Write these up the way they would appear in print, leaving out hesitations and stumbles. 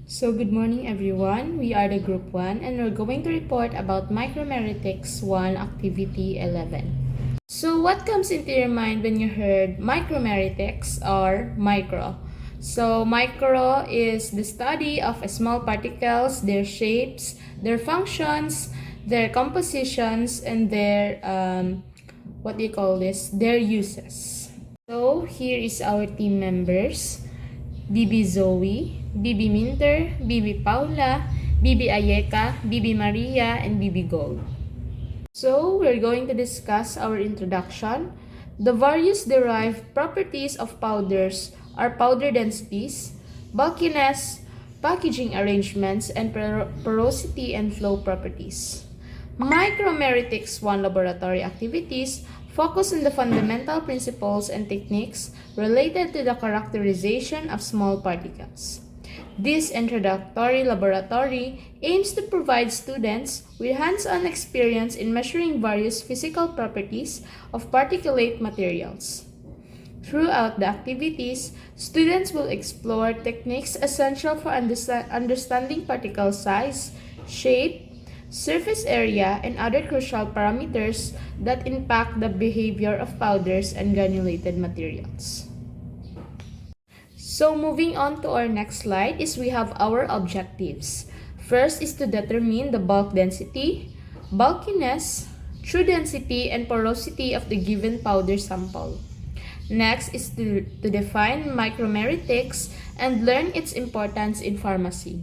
So good morning everyone, we are the group 1 and we're going to report about Micromeretics 1 activity 11. So what comes into your mind when you heard Micromeritics or micro? So micro is the study of small particles, their shapes, their functions, their compositions, and their their uses. So here is our team members. Bibi Zoe, Bibi Minter, Bibi Paula, Bibi Ayeka, Bibi Maria, and Bibi Gold. So, we're going to discuss our introduction. The various derived properties of powders are powder densities, bulkiness, packaging arrangements, and porosity and flow properties. Micromeritics 1 laboratory activities focus on the fundamental principles and techniques related to the characterization of small particles. This introductory laboratory aims to provide students with hands-on experience in measuring various physical properties of particulate materials. Throughout the activities, students will explore techniques essential for understanding particle size, shape, surface area, and other crucial parameters that impact the behavior of powders and granulated materials. So moving on to our next slide is we have our objectives. First is to determine the bulk density, bulkiness, true density, and porosity of the given powder sample. Next is to define micromeritics and learn its importance in pharmacy.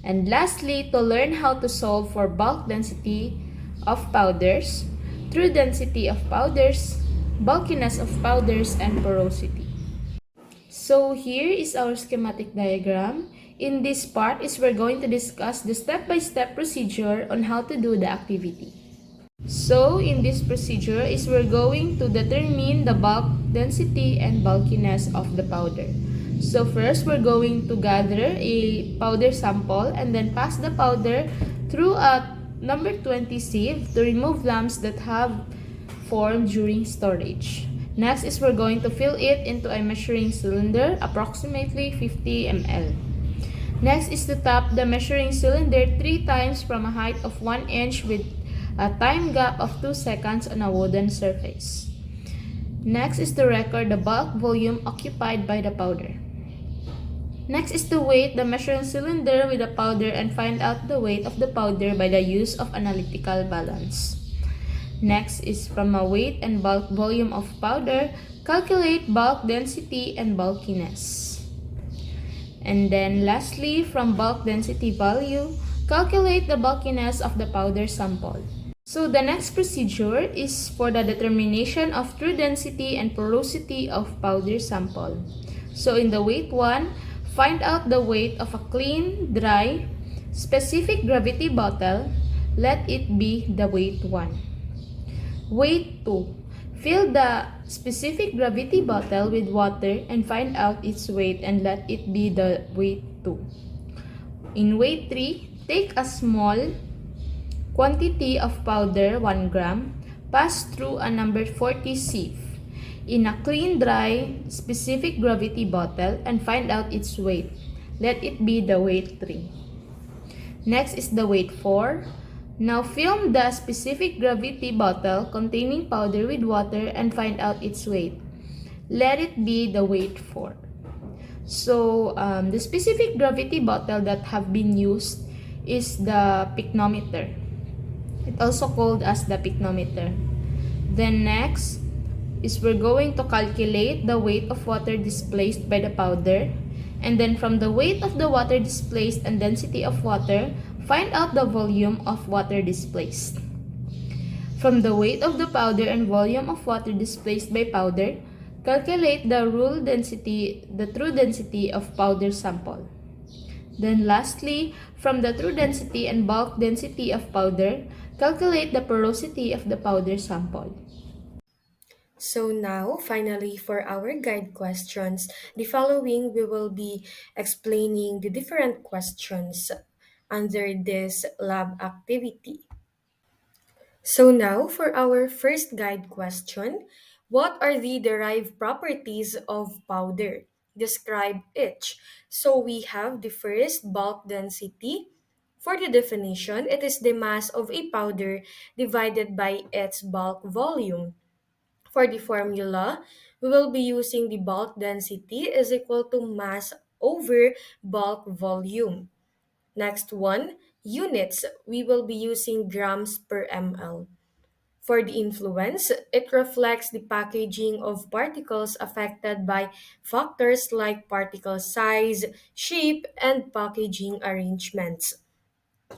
And lastly, to learn how to solve for bulk density of powders, true density of powders, bulkiness of powders, and porosity. So here is our schematic diagram. In this part is we're going to discuss the step-by-step procedure on how to do the activity. So in this procedure is we're going to determine the bulk density and bulkiness of the powder. So first we're going to gather a powder sample and then pass the powder through a number 20 sieve to remove lumps that have formed during storage. Next is we're going to fill it into a measuring cylinder, approximately 50 ml. Next is to tap the measuring cylinder 3 times from a height of 1 inch with a time gap of 2 seconds on a wooden surface. Next is to record the bulk volume occupied by the powder. Next is to weight the measuring cylinder with the powder and find out the weight of the powder by the use of analytical balance. Next is from a weight and bulk volume of powder, calculate bulk density and bulkiness. And then lastly, from bulk density value, calculate the bulkiness of the powder sample. So the next procedure is for the determination of true density and porosity of powder sample. So in the weight 1, find out the weight of a clean, dry, specific gravity bottle. Let it be the weight 1. Weight 2. Fill the specific gravity bottle with water and find out its weight and let it be the weight 2. In weight 3, take a small quantity of powder 1 gram, pass through a number 40 sieve in a clean, dry, specific gravity bottle and find out its weight. Let it be the weight 3. Next is the weight 4. Now fill the specific gravity bottle containing powder with water and find out its weight. Let it be the weight 4. So the specific gravity bottle that have been used is the pycnometer. It's also called as the pycnometer. Then next is we're going to calculate the weight of water displaced by the powder. And then from the weight of the water displaced and density of water, find out the volume of water displaced. From the weight of the powder and volume of water displaced by powder, calculate the true density of powder sample. Then lastly, from the true density and bulk density of powder, calculate the porosity of the powder sample. So now, finally, for our guide questions, the following we will be explaining the different questions under this lab activity. So now, for our first guide question, what are the derived properties of powder? describe each. So we have the first, bulk density. For the definition, it is the mass of a powder divided by its bulk volume. For the formula, we will be using the bulk density is equal to mass over bulk volume. Next one, units. We will be using grams per ml. For the influence, it reflects the packaging of particles affected by factors like particle size, shape, and packaging arrangements.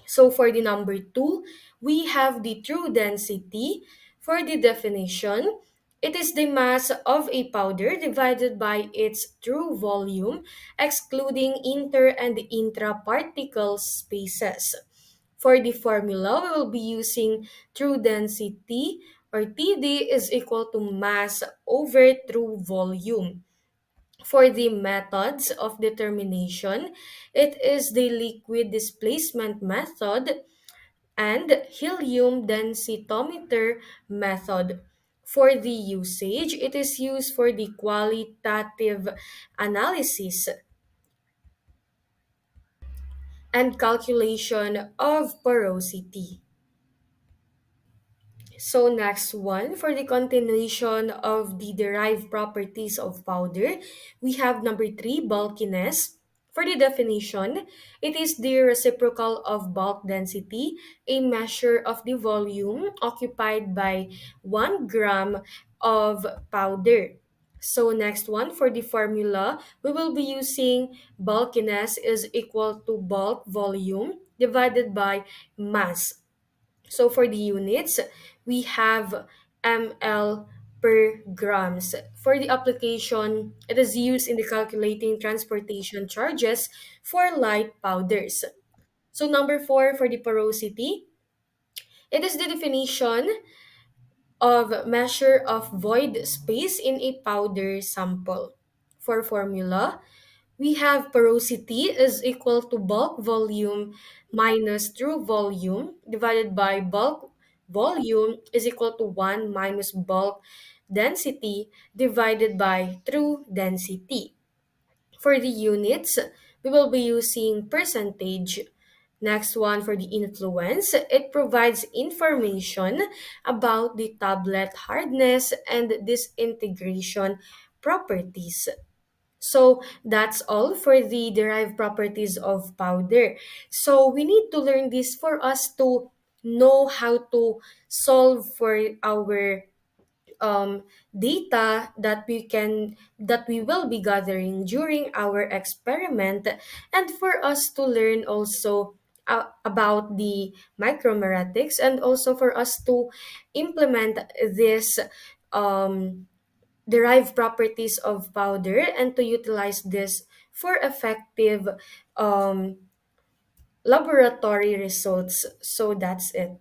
So for the number two, we have the true density. For the definition, it is the mass of a powder divided by its true volume, excluding inter and intra-particle spaces. For the formula, we will be using true density, or TD is equal to mass over true volume. For the methods of determination, it is the liquid displacement method and helium densitometer method. For the usage, it is used for the qualitative analysis and calculation of porosity. So next one, for the continuation of the derived properties of powder, we have number three, bulkiness. For the definition, it is the reciprocal of bulk density, a measure of the volume occupied by 1 gram of powder. So next one, for the formula, we will be using bulkiness is equal to bulk volume divided by mass. So for the units, we have ml per grams. For the application, it is used in the calculating transportation charges for light powders. So number four, for the porosity, it is the definition of measure of void space in a powder sample. For formula, we have porosity is equal to bulk volume minus true volume divided by bulk volume is equal to 1 minus bulk density divided by true density. For the units, we will be using percentage. Next one, for the influence, it provides information about the tablet hardness and disintegration properties. So that's all for the derived properties of powder. So we need to learn this for us to know how to solve for our data that we will be gathering during our experiment, and for us to learn also about the micromeretics, and also for us to implement this um, derived properties of powder and to utilize this for effective um, laboratory results. So that's it.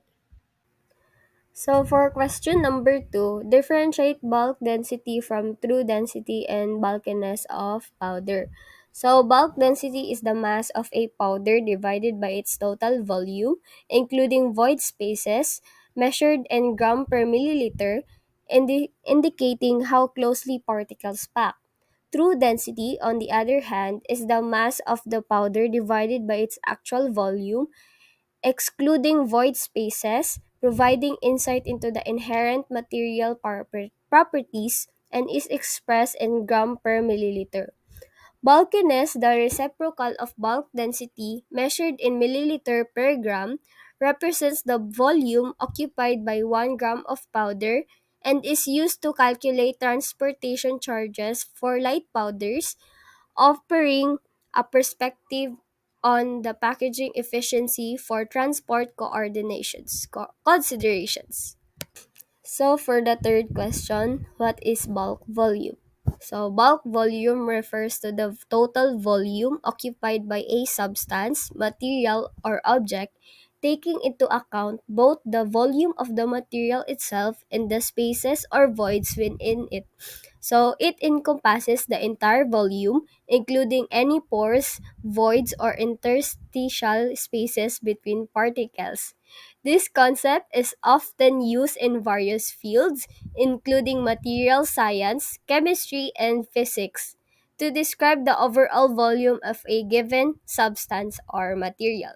So for question number 2, differentiate bulk density from true density and bulkiness of powder. So bulk density is the mass of a powder divided by its total volume, including void spaces, measured in gram per milliliter, indicating how closely particles pack. True density, on the other hand, is the mass of the powder divided by its actual volume, excluding void spaces, providing insight into the inherent material properties, and is expressed in gram per milliliter. Bulkiness, the reciprocal of bulk density measured in milliliter per gram, represents the volume occupied by 1 gram of powder and is used to calculate transportation charges for light powders, offering a perspective on the packaging efficiency for transport considerations. So for the third question, what is bulk volume? So bulk volume refers to the total volume occupied by a substance, material, or object, taking into account both the volume of the material itself and the spaces or voids within it. So it encompasses the entire volume, including any pores, voids, or interstitial spaces between particles. This concept is often used in various fields, including material science, chemistry, and physics. to describe the overall volume of a given substance or material.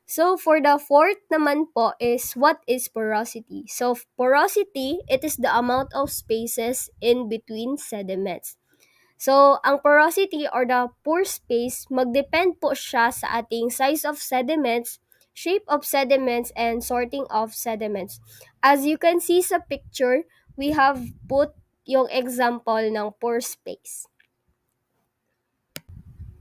So for the fourth naman po is what is porosity? So porosity, it is the amount of spaces in between sediments. So, ang porosity or the pore space, magdepend po siya sa ating size of sediments, shape of sediments, and sorting of sediments. As you can see sa picture, we have put yung example ng pore space.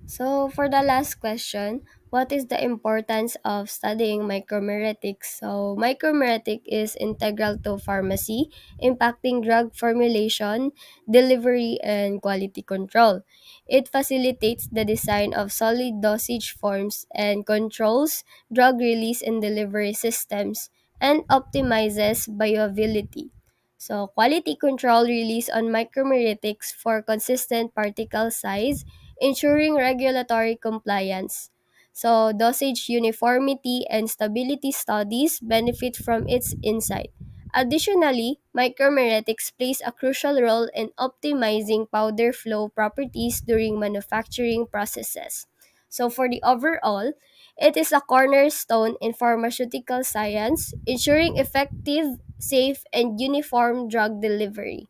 So, for the last question, what is the importance of studying micromeretics? So, micromeretic is integral to pharmacy, impacting drug formulation, delivery, and quality control. It facilitates the design of solid dosage forms and controls drug release and delivery systems and optimizes bioavailability. So, quality control release on micromeritics for consistent particle size, ensuring regulatory compliance. So, dosage uniformity and stability studies benefit from its insight. Additionally, micromeritics plays a crucial role in optimizing powder flow properties during manufacturing processes. So, for the overall, it is a cornerstone in pharmaceutical science, ensuring effective, safe, and uniform drug delivery.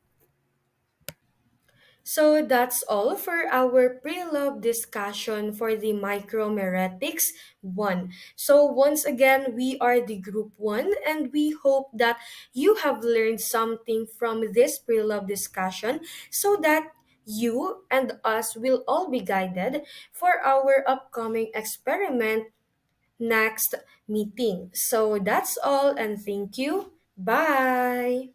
So that's all for our pre-love discussion for the Micromeretics 1. So once again, we are the group 1 and we hope that you have learned something from this pre-love discussion so that you and us will all be guided for our upcoming experiment next meeting. So that's all and thank you. Bye.